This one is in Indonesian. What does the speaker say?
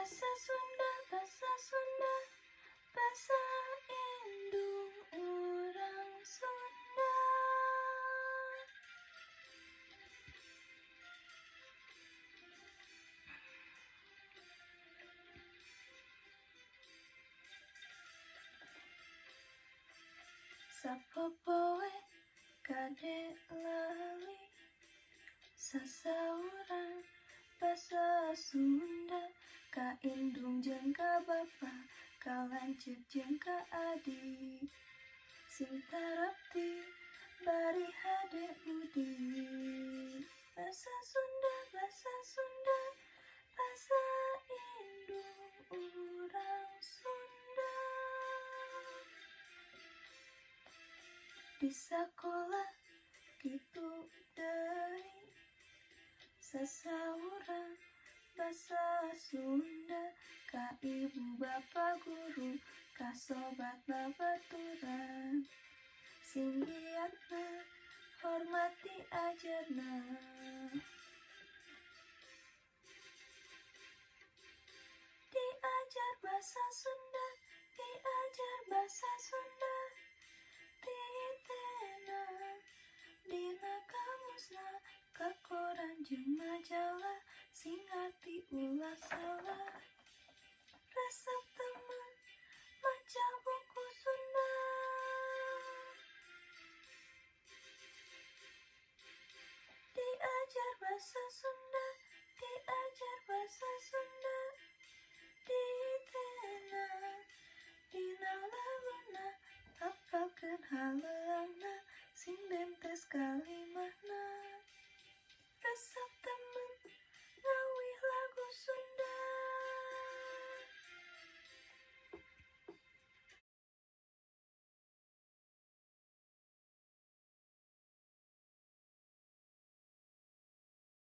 Bahasa Sunda, bahasa Sunda, bahasa indung urang Sunda. Sapopoe kade lali sasaurang bahasa Sunda, ka indung jeung ka bapa, ka lanceuk jeung ka adik, sing tarepti bari hade budi. Bahasa Sunda, bahasa Sunda, bahasa indung urang Sunda. Di sakola kitu deui sasaurang bahasa Sunda, ka ibu bapa guru, ka sobat babaturan, sing giatna hormati ajarna. Diajar bahasa Sunda, diajar bahasa Sunda, ditena dina kamusna, ka koran jeung majalah, sing ngarti ulah salah. Resep temen maca buku Sunda. Diajar bahasa Sunda, diajar bahasa Sunda, ditena dina laluna, hafalkeun haleungna, sing bentes kalima.